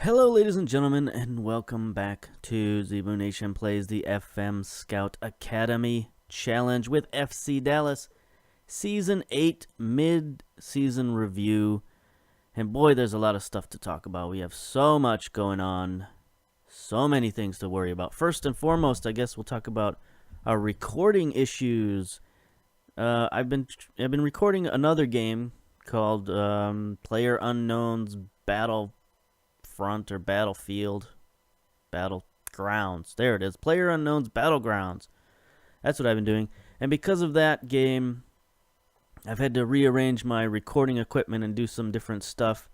Hello, ladies and gentlemen, and welcome back to Zebu Nation Plays the FM Scout Academy Challenge with FC Dallas Season 8 mid-season review. And boy, there's a lot of stuff to talk about. We have so much going on, so many things to worry about. First and foremost, I guess we'll talk about our recording issues. I've been recording another game called Player Unknown's Battlefront or Battlefield, Battlegrounds. There it is, Player Unknown's Battlegrounds. That's what I've been doing, and because of that game, I've had to rearrange my recording equipment and do some different stuff.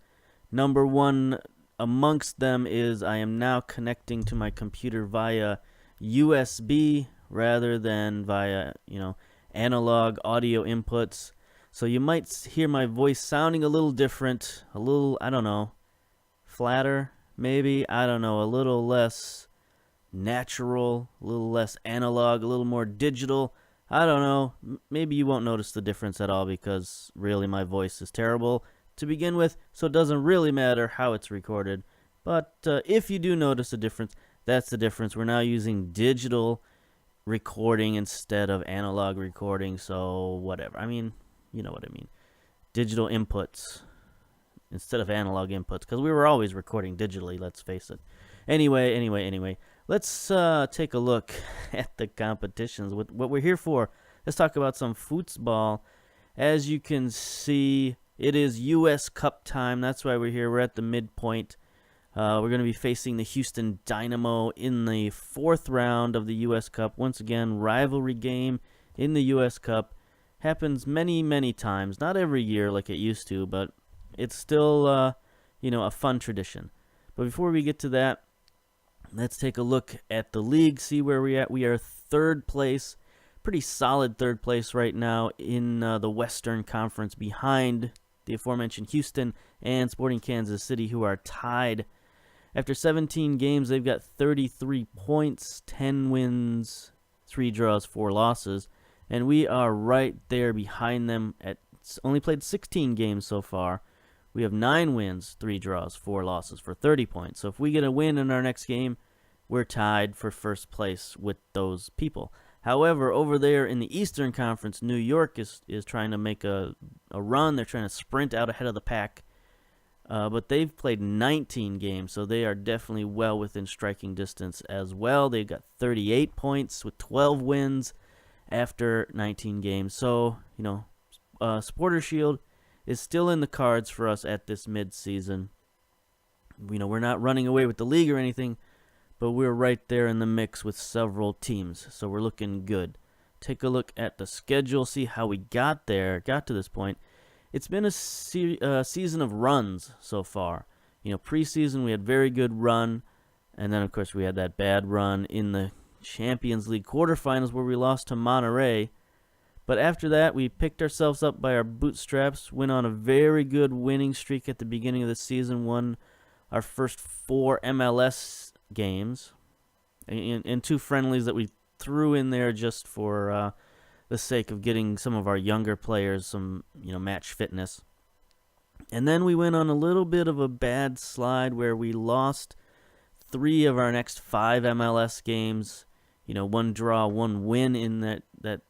Number one amongst them is I am now connecting to my computer via USB rather than via, analog audio inputs. So you might hear my voice sounding a little different, a little, flatter, maybe, a little less natural, a little less analog, a little more digital. I don't know. Maybe you won't notice the difference at all because really my voice is terrible to begin with, so it doesn't really matter how it's recorded. But if you do notice a difference, that's the difference. We're now using digital recording instead of analog recording, so whatever. You know what I mean. Digital inputs instead of analog inputs, because we were always recording digitally, let's face it. Anyway, let's take a look at the competitions. What we're here for, let's talk about some football. As you can see, it is U.S. Cup time. That's why we're here. We're at the midpoint. We're going to be facing the Houston DYNAMO in the fourth round of the U.S. Cup. Once again, rivalry game in the U.S. Cup. Happens many, many times. Not every year like it used to, but it's still, a fun tradition. But before we get to that, let's take a look at the league, see where we're at. We are third place, pretty solid third place right now in the Western Conference behind the aforementioned Houston and Sporting Kansas City, who are tied. After 17 games, they've got 33 points, 10 wins, 3 draws, 4 losses. And we are right there behind them. Only played 16 games so far. We have 9 wins, 3 draws, 4 losses for 30 points. So if we get a win in our next game, we're tied for first place with those people. However, over there in the Eastern Conference, New York is trying to make a run. They're trying to sprint out ahead of the pack. But they've played 19 games, so they are definitely well within striking distance as well. They've got 38 points with 12 wins after 19 games. So, Supporter Shield is still in the cards for us at this mid-season. We're not running away with the league or anything, but we're right there in the mix with several teams, so we're looking good. Take a look at the schedule, see how we got to this point. It's been a season of runs so far. Preseason we had very good run, and then of course we had that bad run in the Champions League quarterfinals where we lost to Monterrey. But after that, we picked ourselves up by our bootstraps, went on a very good winning streak at the beginning of the season, won our first 4 MLS games, and 2 friendlies that we threw in there just for the sake of getting some of our younger players some, match fitness. And then we went on a little bit of a bad slide where we lost 3 of our next 5 MLS games. 1 draw, 1 win in that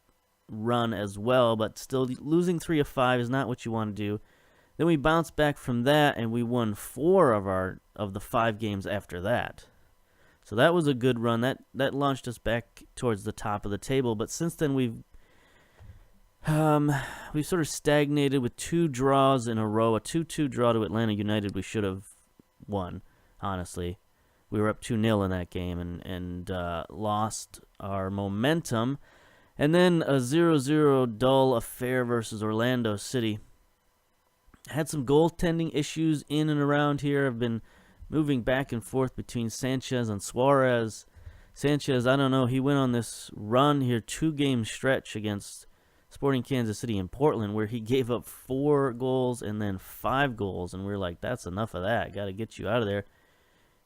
run as well, but still losing 3 of 5 is not what you want to do. Then we bounced back from that and we won 4 of the 5 games after that. So that was a good run. That launched us back towards the top of the table, but since then we've sort of stagnated with 2 draws in a row. A 2-2 draw to Atlanta United we should have won, honestly. We were up 2-0 in that game and lost our momentum. And then a 0-0 dull affair versus Orlando City. Had some goaltending issues in and around here. I've been moving back and forth between Sanchez and Suarez. Sanchez, I don't know, he went on this run here, 2-game stretch against Sporting Kansas City in Portland where he gave up 4 goals and then 5 goals. And we're like, that's enough of that. Got to get you out of there.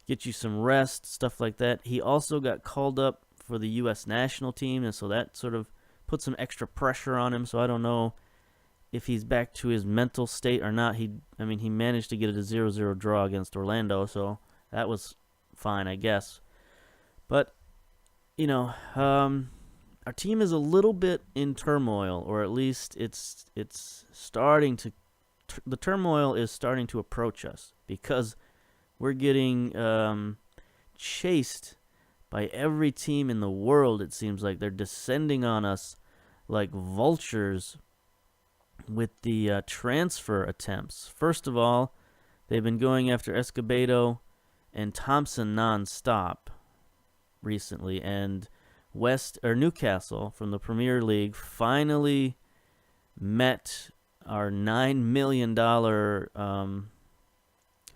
Get you some rest, stuff like that. He also got called up for the U.S. national team, and so that sort of put some extra pressure on him. So I don't know if he's back to his mental state or not. He managed to get it a 0-0 draw against Orlando, so that was fine, I guess. But our team is a little bit in turmoil, or at least it's starting to. The turmoil is starting to approach us because we're getting chased by every team in the world. It seems like they're descending on us like vultures with the transfer attempts. First of all, they've been going after Escobedo and Thompson nonstop recently, and Newcastle from the Premier League finally met our $9 million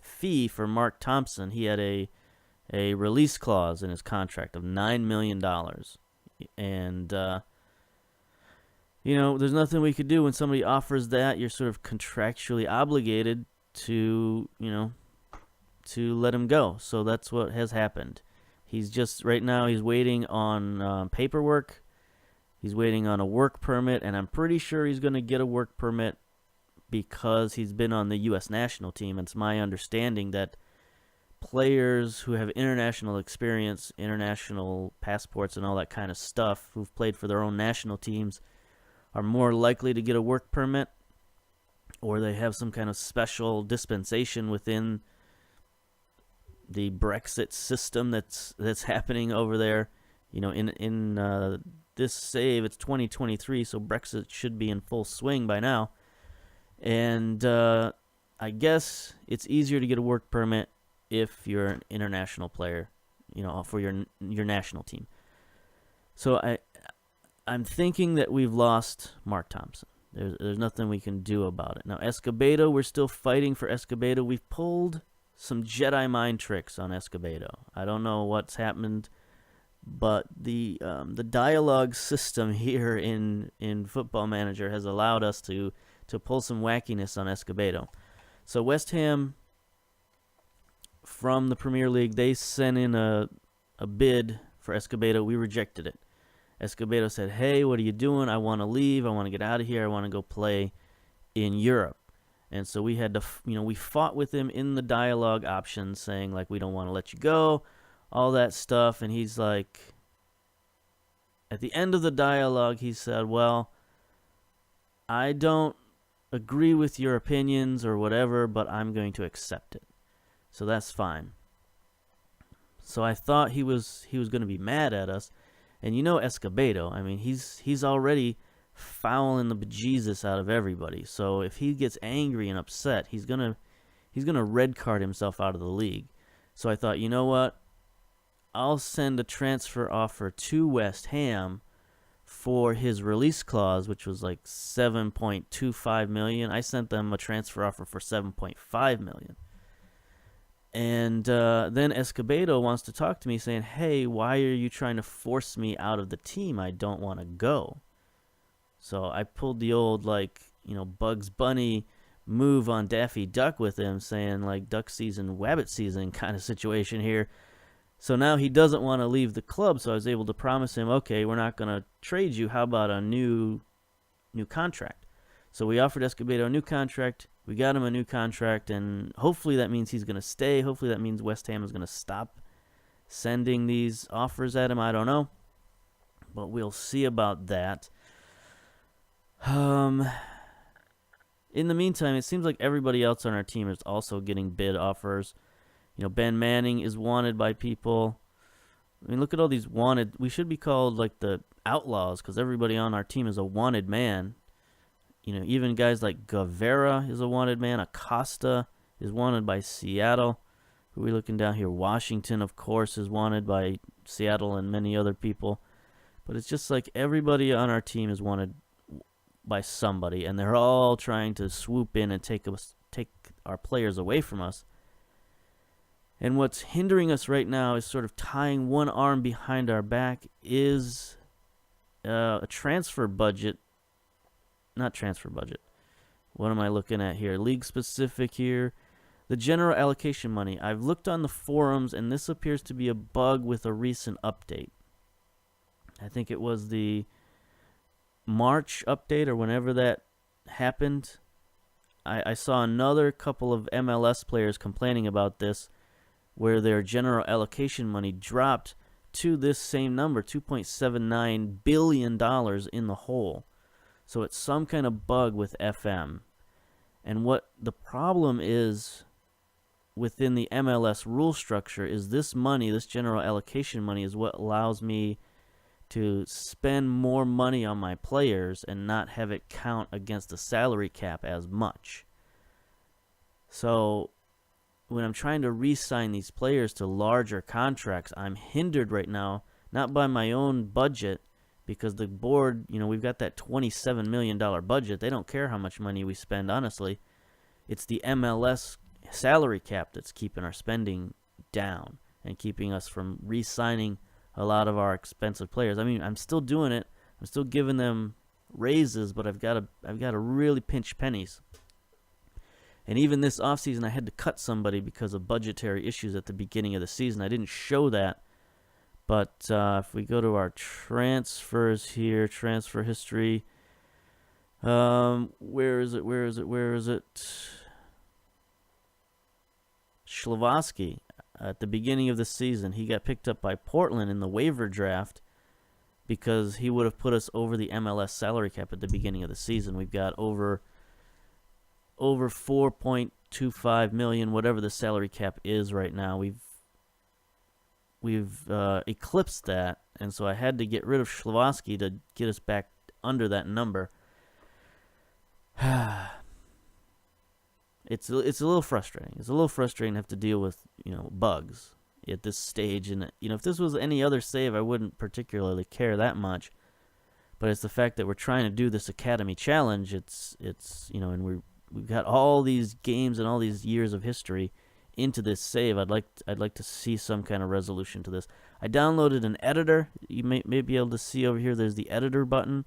fee for Mark Thompson. He had a release clause in his contract of $9 million. And, there's nothing we could do when somebody offers that. You're sort of contractually obligated to let him go. So that's what has happened. Right now he's waiting on paperwork. He's waiting on a work permit, and I'm pretty sure he's going to get a work permit because he's been on the U.S. national team. It's my understanding that players who have international experience, international passports, and all that kind of stuff, who've played for their own national teams, are more likely to get a work permit, or they have some kind of special dispensation within the Brexit system that's happening over there. In this save, it's 2023, so Brexit should be in full swing by now. And I guess it's easier to get a work permit if you're an international player, for your national team. So I'm thinking that we've lost Mark Thompson. There's nothing we can do about it. Now, Escobedo, we're still fighting for Escobedo. We've pulled some Jedi mind tricks on Escobedo. I don't know what's happened, but the dialogue system here in Football Manager has allowed us to pull some wackiness on Escobedo. So West Ham, from the Premier League, they sent in a bid for Escobedo. We rejected it. Escobedo said, "Hey, what are you doing? I want to leave. I want to get out of here. I want to go play in Europe." And so we had to, we fought with him in the dialogue options, saying, like, we don't want to let you go, all that stuff. And he's like, at the end of the dialogue, he said, "Well, I don't agree with your opinions or whatever, but I'm going to accept it." So that's fine. So I thought he was going to be mad at us. And Escobedo, I mean, he's already fouling the bejesus out of everybody. So if he gets angry and upset, he's gonna red card himself out of the league. So I thought, you know what? I'll send a transfer offer to West Ham for his release clause, which was like $7.25 million. I sent them a transfer offer for $7.5 million. And then Escobedo wants to talk to me saying, "Hey, why are you trying to force me out of the team? I don't want to go." So I pulled the old, Bugs Bunny move on Daffy Duck with him, saying, like, duck season, wabbit season kind of situation here. So now he doesn't want to leave the club, so I was able to promise him, okay, we're not going to trade you. How about a new contract? So we offered Escobedo a new contract. We got him a new contract, and hopefully that means he's going to stay. Hopefully that means West Ham is going to stop sending these offers at him. I don't know, but we'll see about that. In the meantime, it seems like everybody else on our team is also getting bid offers. Ben Manning is wanted by people. I mean, look at all these wanted. We should be called like the Outlaws because everybody on our team is a wanted man. Even guys like Guevara is a wanted man. Acosta is wanted by Seattle. Who are we looking down here? Washington, of course, is wanted by Seattle and many other people. But it's just like everybody on our team is wanted by somebody, and they're all trying to swoop in and take our players away from us. And what's hindering us right now is sort of tying one arm behind our back is a transfer budget. Not transfer budget. What am I looking at here? League specific here. The general allocation money. I've looked on the forums, and this appears to be a bug with a recent update. I think it was the March update or whenever that happened. I saw another couple of MLS players complaining about this. where their general allocation money dropped to this same number, $2.79 billion in the hole. So it's some kind of bug with FM. And what the problem is within the MLS rule structure is this money, this general allocation money, is what allows me to spend more money on my players and not have it count against the salary cap as much. So when I'm trying to re-sign these players to larger contracts, I'm hindered right now, not by my own budget, because the board, we've got that $27 million budget. They don't care how much money we spend, honestly. It's the MLS salary cap that's keeping our spending down and keeping us from re-signing a lot of our expensive players. I mean, I'm still doing it. I'm still giving them raises, but I've got to really pinch pennies. And even this offseason, I had to cut somebody because of budgetary issues at the beginning of the season. I didn't show that. But if we go to our transfers here, transfer history, where is it? Schlavoski, at the beginning of the season, he got picked up by Portland in the waiver draft because he would have put us over the MLS salary cap at the beginning of the season. We've got over 4.25 million, whatever the salary cap is right now. We've eclipsed that, and so I had to get rid of Schlavoski to get us back under that number. It's a little frustrating. It's a little frustrating to have to deal with, bugs at this stage. And, if this was any other save, I wouldn't particularly care that much. But it's the fact that we're trying to do this Academy Challenge. It's and we've got all these games and all these years of history into this save. I'd like to see some kind of resolution to this. I downloaded an editor. You may be able to see over here. There's the editor button,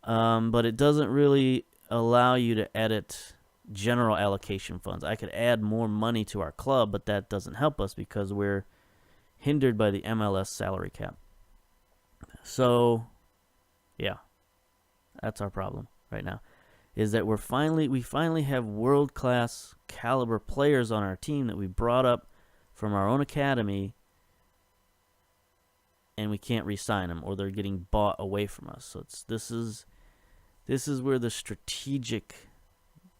but it doesn't really allow you to edit general allocation funds. I could add more money to our club, but that doesn't help us because we're hindered by the MLS salary cap. So, yeah, that's our problem right now. Is that we finally have world-class caliber players on our team that we brought up from our own academy, and we can't re-sign them, or they're getting bought away from us. So this is where the strategic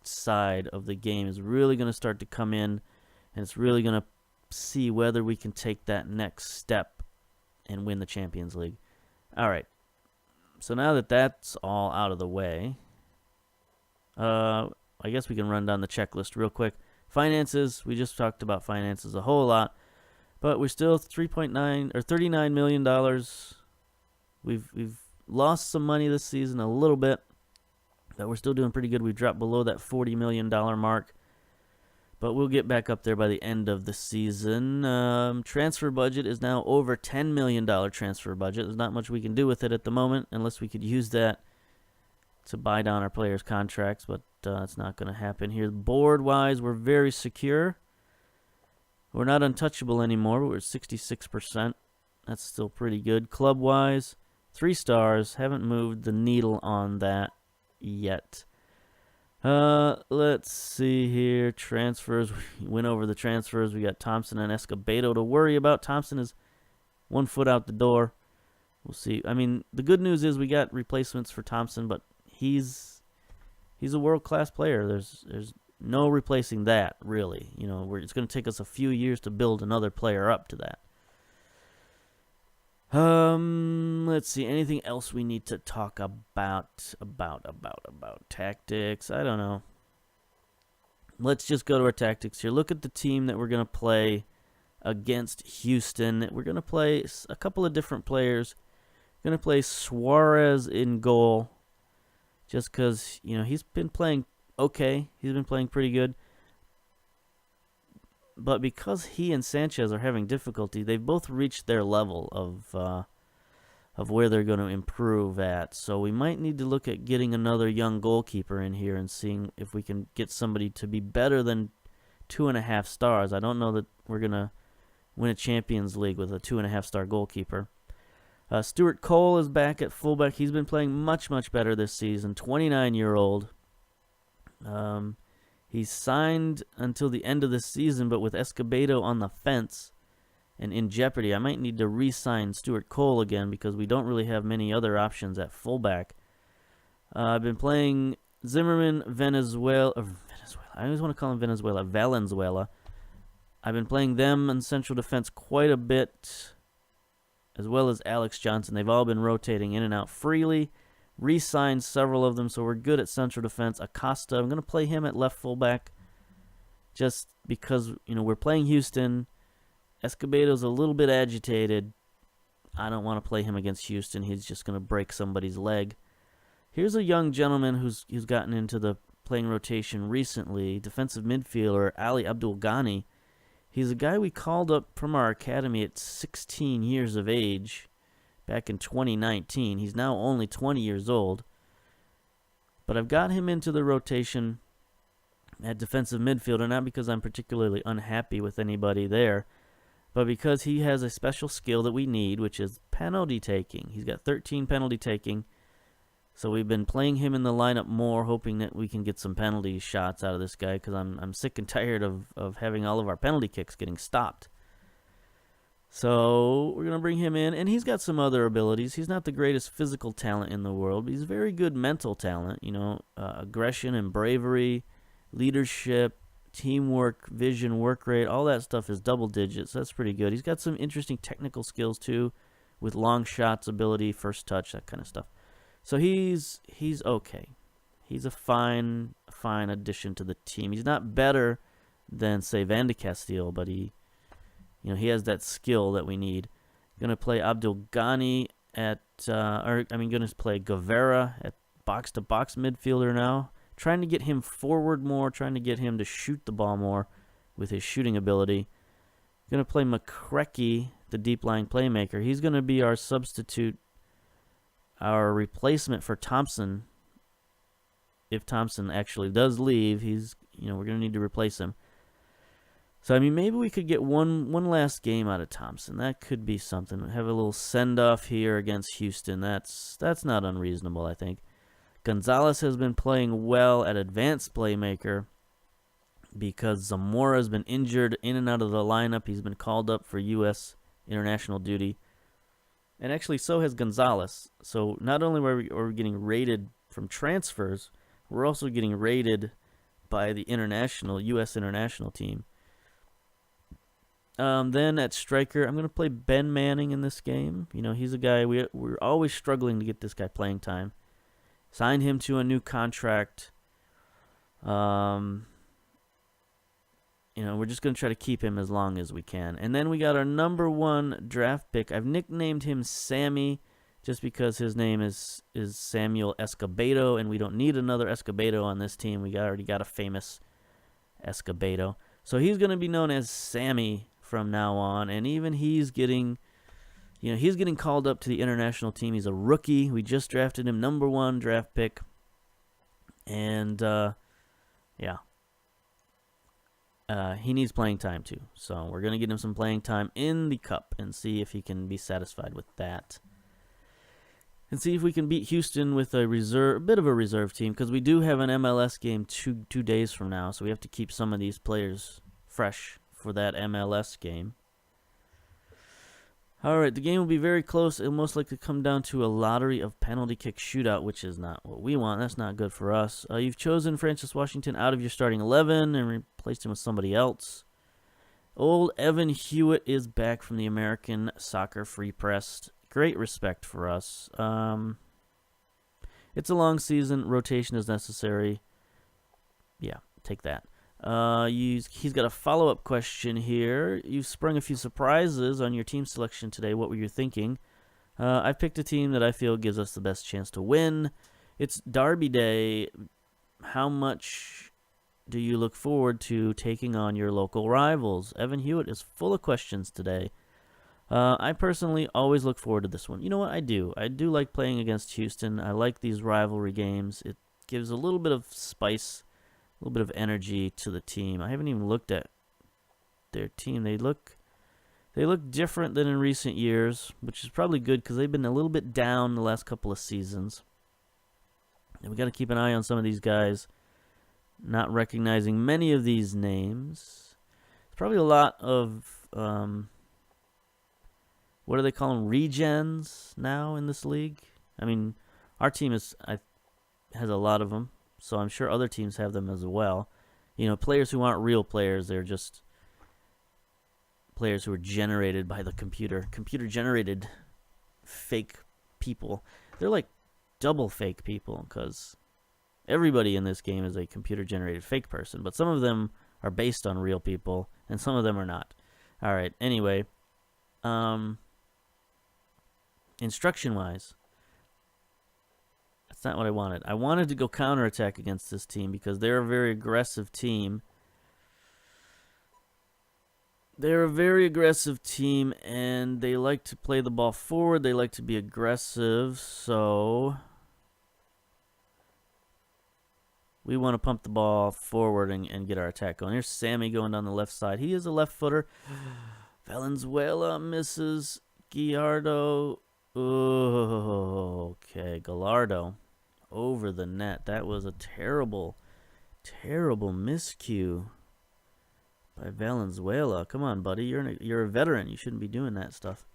side of the game is really going to start to come in, and it's really going to see whether we can take that next step and win the Champions League. All right. So now that that's all out of the way, I guess we can run down the checklist real quick. Finances, we just talked about finances a whole lot, but we're still $39 million. We've lost some money this season, a little bit, but we're still doing pretty good. We dropped below that $40 million mark, but we'll get back up there by the end of the season. Transfer budget is now over $10 million transfer budget. There's not much we can do with it at the moment, unless we could use that to buy down our players' contracts, but it's not going to happen here. Board-wise, we're very secure. We're not untouchable anymore, but we're at 66%. That's still pretty good. Club-wise, 3 stars. Haven't moved the needle on that yet. Let's see here. Transfers. We went over the transfers. We got Thompson and Escobedo to worry about. Thompson is 1 foot out the door. We'll see. I mean, the good news is we got replacements for Thompson, but he's a world-class player. There's no replacing that, really. It's going to take us a few years to build another player up to that. Let's see. Anything else we need to talk about tactics? I don't know. Let's just go to our tactics here. Look at the team that we're going to play against Houston. We're going to play a couple of different players. We're going to play Suarez in goal, just because, he's been playing okay. He's been playing pretty good. But because he and Sanchez are having difficulty, they've both reached their level of where they're going to improve at. So we might need to look at getting another young goalkeeper in here and seeing if we can get somebody to be better than 2.5 stars. I don't know that we're going to win a Champions League with a 2.5-star goalkeeper. Stuart Cole is back at fullback. He's been playing much, much better this season. 29-year-old. He's signed until the end of the season, but with Escobedo on the fence and in jeopardy, I might need to re-sign Stuart Cole again because we don't really have many other options at fullback. I've been playing Zimmerman, Venezuela. I always want to call him Valenzuela. I've been playing them in central defense quite a bit, as well as Alex Johnson. They've all been rotating in and out freely. Re-signed several of them, so we're good at central defense. Acosta, I'm going to play him at left fullback just because, we're playing Houston. Escobedo's a little bit agitated. I don't want to play him against Houston. He's just going to break somebody's leg. Here's a young gentleman who's gotten into the playing rotation recently, defensive midfielder Ali Abdul Ghani. He's a guy we called up from our academy at 16 years of age back in 2019. He's now only 20 years old. But I've got him into the rotation at defensive midfielder, not because I'm particularly unhappy with anybody there, but because he has a special skill that we need, which is penalty taking. He's got 13 penalty taking. So we've been playing him in the lineup more, hoping that we can get some penalty shots out of this guy, because I'm sick and tired of having all of our penalty kicks getting stopped. So we're going to bring him in, and he's got some other abilities. He's not the greatest physical talent in the world, but he's very good mental talent, aggression and bravery, leadership, teamwork, vision, work rate, all that stuff is double digits. That's pretty good. He's got some interesting technical skills, too, with long shots, ability, first touch, that kind of stuff. So he's okay. He's a fine addition to the team. He's not better than, say, Van de Castile, but he has that skill that we need. Going to play Abdul Ghani going to play Guevara at box-to-box midfielder now. Trying to get him forward more, trying to get him to shoot the ball more with his shooting ability. Going to play McCrecky, the deep-lying playmaker. He's going to be our substitute, our replacement for Thompson. If Thompson actually does leave, we're going to need to replace him. So, maybe we could get one last game out of Thompson. That could be something. Have a little send-off here against Houston. That's not unreasonable, I think. Gonzalez has been playing well at advanced playmaker because Zamora has been injured in and out of the lineup. He's been called up for U.S. international duty. And actually, so has Gonzalez. So not only are we getting rated from transfers, we're also getting rated by the U.S. international team. Then at striker, I'm going to play Ben Manning in this game. He's a guy, we're always struggling to get this guy playing time. Signed him to a new contract. We're just going to try to keep him as long as we can. And then we got our number 1 draft pick. I've nicknamed him Sammy just because his name is Samuel Escobedo, and we don't need another Escobedo on this team. We already got a famous Escobedo. So he's going to be known as Sammy from now on, and even he's getting called up to the international team. He's a rookie. We just drafted him, number 1 draft pick. And, he needs playing time, too. So we're going to get him some playing time in the Cup and see if he can be satisfied with that. And see if we can beat Houston with a bit of a reserve team, because we do have an MLS game two days from now, so we have to keep some of these players fresh for that MLS game. All right, the game will be very close. It'll most likely come down to a lottery of penalty kick shootout, which is not what we want. That's not good for us. You've chosen Francis Washington out of your starting 11 and replaced him with somebody else. Old Evan Hewitt is back from the American Soccer Free Press. Great respect for us. It's a long season. Rotation is necessary. Yeah, take that. He's got a follow-up question here. You've sprung a few surprises on your team selection today. What were you thinking? I've picked a team that I feel gives us the best chance to win. It's Derby Day. How much do you look forward to taking on your local rivals? Evan Hewitt is full of questions today. I personally always look forward to this one. You know what? I do. I do like playing against Houston. I like these rivalry games. It gives a little bit of spice, a little bit of energy to the team. I haven't even looked at their team. They look different than in recent years, which is probably good because they've been a little bit down the last couple of seasons. And we got to keep an eye on some of these guys. Not recognizing many of these names. There's probably a lot of, what do they call them? Regens now in this league? I mean, our team has a lot of them, so I'm sure other teams have them as well. You know, players who aren't real players, they're just players who are generated by the computer. Computer-generated fake people. They're like double fake people, because everybody in this game is a computer-generated fake person, but some of them are based on real people, and some of them are not. All right, anyway, instruction-wise, that's not what I wanted. I wanted to go counterattack against this team because they're a very aggressive team. They're a very aggressive team, and they like to play the ball forward. They like to be aggressive, so we want to pump the ball forward and get our attack going. Here's Sammy going down the left side. He is a left footer. Valenzuela misses. Gallardo. Oh, okay. Gallardo over the net. That was a terrible, terrible miscue by Valenzuela. Come on, buddy. You're a veteran. You shouldn't be doing that stuff.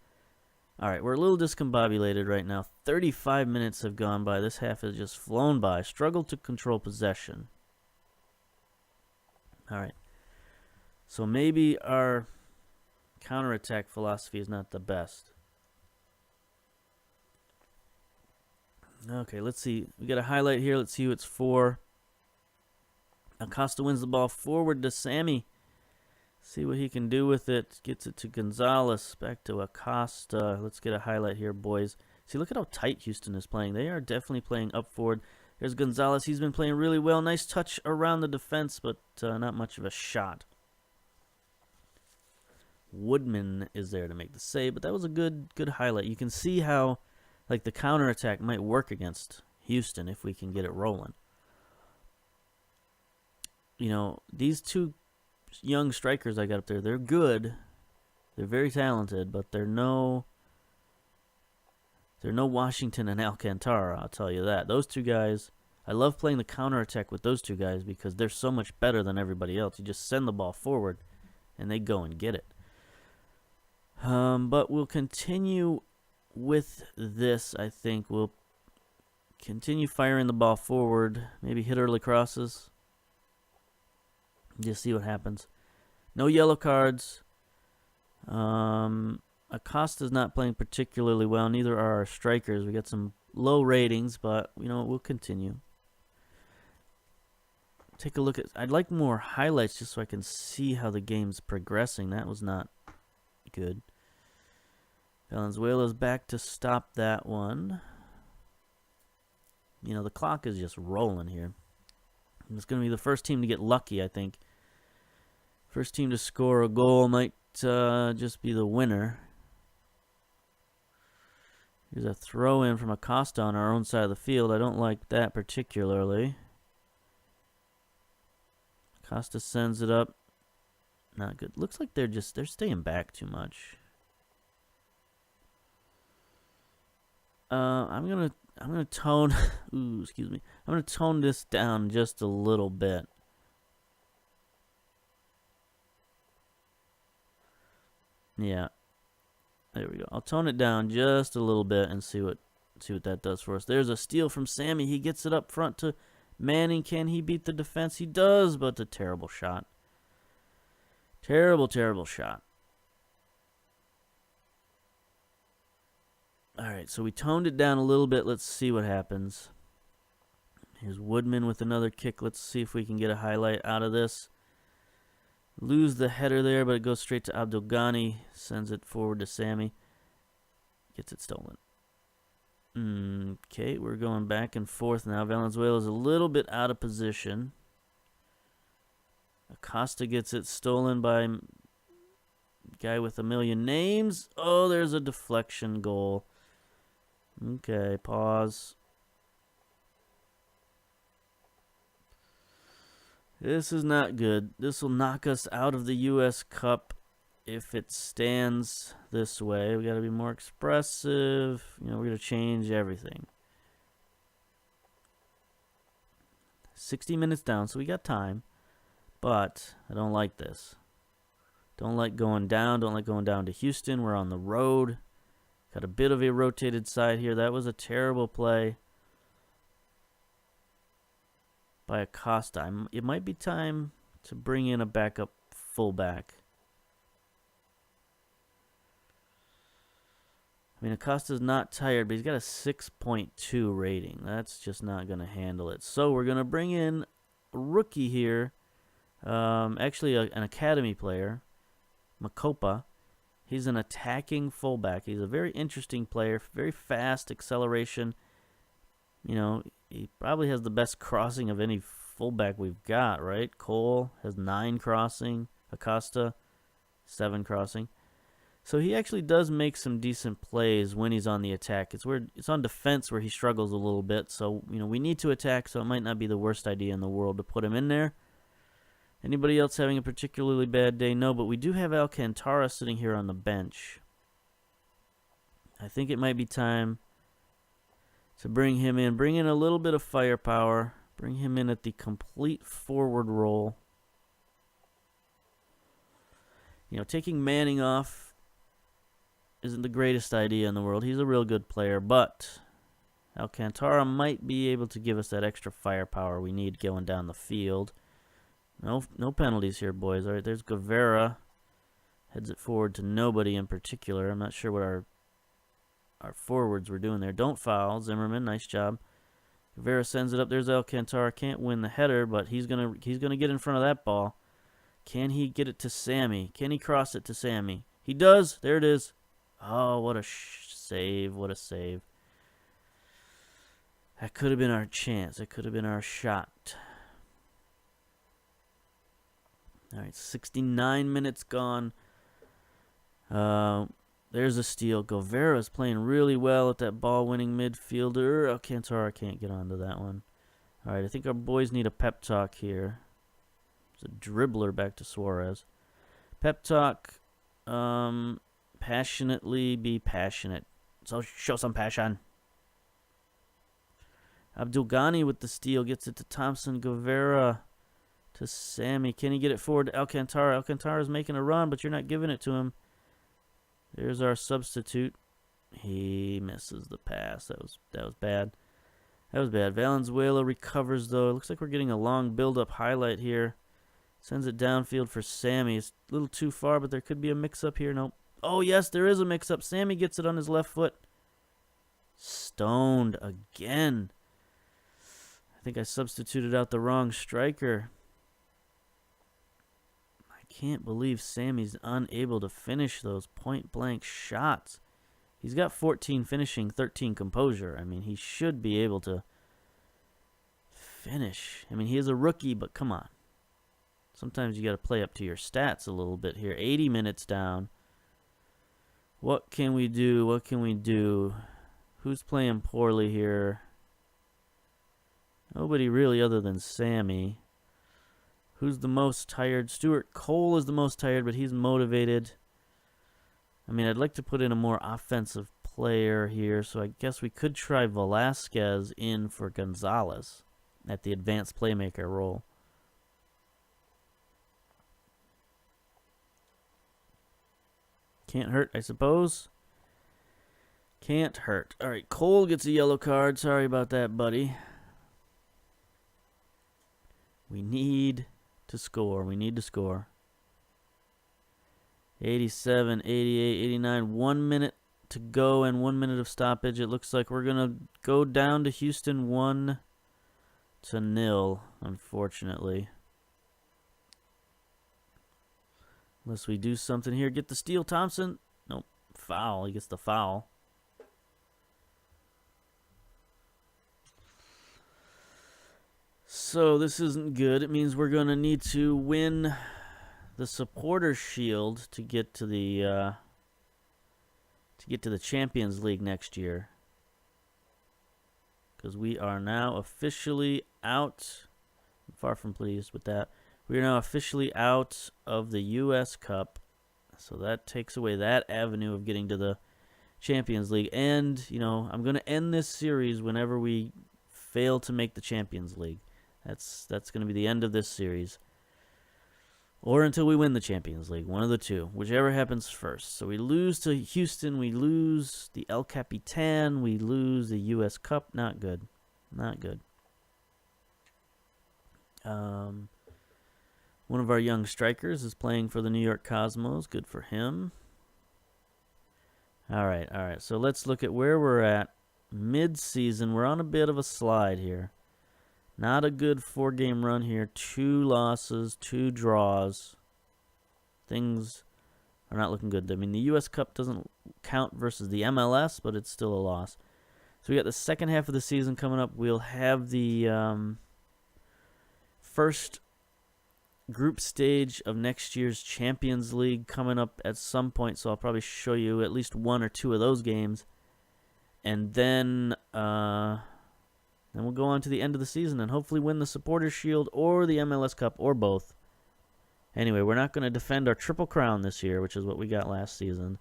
All right, we're a little discombobulated right now. 35 minutes have gone by. This half has just flown by. Struggle to control possession. All right. So maybe our counterattack philosophy is not the best. Okay, let's see. We got a highlight here. Let's see who it's for. Acosta wins the ball forward to Sammy. See what he can do with it. Gets it to Gonzalez. Back to Acosta. Let's get a highlight here, boys. See, look at how tight Houston is playing. They are definitely playing up forward. There's Gonzalez. He's been playing really well. Nice touch around the defense, but not much of a shot. Woodman is there to make the save, but that was a good highlight. You can see how like the counterattack might work against Houston if we can get it rolling. You know, these two young strikers I got up there, they're good. They're very talented, but they're no Washington and Alcantara, I'll tell you that. Those two guys, I love playing the counterattack with those two guys because they're so much better than everybody else. You just send the ball forward and they go and get it. But we'll continue with this. I think we'll continue firing the ball forward. Maybe hit early crosses. Just see what happens. No yellow cards. Acosta's not playing particularly well. Neither are our strikers. We got some low ratings, but you know we'll continue. Take a look at. I'd like more highlights just so I can see how the game's progressing. That was not good. Valenzuela's back to stop that one. You know, the clock is just rolling here. It's going to be the first team to get lucky, I think. First team to score a goal might just be the winner. Here's a throw-in from Acosta on our own side of the field. I don't like that particularly. Acosta sends it up. Not good. Looks like they're staying back too much. I'm gonna tone. Ooh, excuse me. I'm gonna tone this down just a little bit. Yeah, there we go. I'll tone it down just a little bit and see what that does for us. There's a steal from Sammy. He gets it up front to Manning. Can he beat the defense? He does, but a terrible shot. Terrible, terrible shot. All right, so we toned it down a little bit. Let's see what happens. Here's Woodman with another kick. Let's see if we can get a highlight out of this. Lose the header there, but it goes straight to Abdelghani. Sends it forward to Sammy. Gets it stolen. Okay, we're going back and forth now. Valenzuela's a little bit out of position. Acosta gets it stolen by guy with a million names. Oh, there's a deflection goal. Okay, pause. This is not good. This will knock us out of the U.S. Cup if it stands this way. We got to be more expressive. You know, we're going to change everything. 60 minutes down, so we got time. But I don't like this. Don't like going down. Don't like going down to Houston. We're on the road. Got a bit of a rotated side here. That was a terrible play by Acosta. It might be time to bring in a backup fullback. I mean, Acosta's not tired, but he's got a 6.2 rating. That's just not going to handle it. So we're going to bring in a rookie here. Actually, an academy player, Makopa. He's an attacking fullback. He's a very interesting player, very fast acceleration. You know, he probably has the best crossing of any fullback we've got, right? Cole has 9 crossing, Acosta 7 crossing. So he actually does make some decent plays when he's on the attack. It's on defense where he struggles a little bit. So, you know, we need to attack, so it might not be the worst idea in the world to put him in there. Anybody else having a particularly bad day? No, but we do have Alcantara sitting here on the bench. I think it might be time to bring him in. Bring in a little bit of firepower. Bring him in at the complete forward role. You know, taking Manning off isn't the greatest idea in the world. He's a real good player, but Alcantara might be able to give us that extra firepower we need going down the field. No penalties here, boys. All right, there's Guevara. Heads it forward to nobody in particular. I'm not sure what our forwards were doing there. Don't foul. Zimmerman, nice job. Guevara sends it up. There's Alcantara. Can't win the header, but he's gonna get in front of that ball. Can he get it to Sammy? Can he cross it to Sammy? He does. There it is. Oh, what a save. What a save. That could have been our chance. That could have been our shot. All right, 69 minutes gone. There's a steal. Guevara's playing really well at that ball-winning midfielder. Alcantara can't get onto that one. All right, I think our boys need a pep talk here. It's a dribbler back to Suarez. Pep talk. Passionately be passionate. So show some passion. Abdul Ghani with the steal. Gets it to Thompson. Guevara to Sammy. Can he get it forward to Alcantara? Alcantara's making a run, but you're not giving it to him. There's our substitute. He misses the pass. That was bad. That was bad. Valenzuela recovers, though. It looks like we're getting a long build-up highlight here. Sends it downfield for Sammy. It's a little too far, but there could be a mix-up here. Nope. Oh, yes, there is a mix-up. Sammy gets it on his left foot. Stoned again. I think I substituted out the wrong striker. Can't believe Sammy's unable to finish those point-blank shots. He's got 14 finishing, 13 composure. I mean, he should be able to finish. I mean, he is a rookie, but come on. Sometimes you got to play up to your stats a little bit here. 80 minutes down. What can we do? What can we do? Who's playing poorly here? Nobody really other than Sammy. Who's the most tired? Stuart Cole is the most tired, but he's motivated. I mean, I'd like to put in a more offensive player here, so I guess we could try Velasquez in for Gonzalez at the advanced playmaker role. Can't hurt, I suppose. Can't hurt. All right, Cole gets a yellow card. Sorry about that, buddy. We need to score. We need to score. 87, 88, 89. 1 minute to go and 1 minute of stoppage. It looks like we're going to go down to Houston 1-0, unfortunately. Unless we do something here. Get the steal, Thompson. Nope. Foul. He gets the foul. So this isn't good. It means we're going to need to win the supporter shield to get to the Champions League next year. Because we are now officially out. I'm far from pleased with that. We are now officially out of the U.S. Cup. So that takes away that avenue of getting to the Champions League. And, you know, I'm going to end this series whenever we fail to make the Champions League. That's going to be the end of this series. Or until we win the Champions League, one of the two, whichever happens first. So we lose to Houston, we lose the El Capitan, we lose the U.S. Cup. Not good. Not good. One of our young strikers is playing for the New York Cosmos. Good for him. All right. So let's look at where we're at. Mid-season, we're on a bit of a slide here. Not a good 4-game run here. 2 losses, 2 draws. Things are not looking good. I mean, the U.S. Cup doesn't count versus the MLS, but it's still a loss. So we got the second half of the season coming up. We'll have the first group stage of next year's Champions League coming up at some point, so I'll probably show you at least 1 or 2 of those games. And then we'll go on to the end of the season and hopefully win the Supporters' Shield or the MLS Cup or both. Anyway, we're not going to defend our Triple Crown this year, which is what we got last season.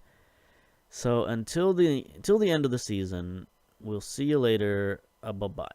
So until the end of the season, we'll see you later. Bye-bye.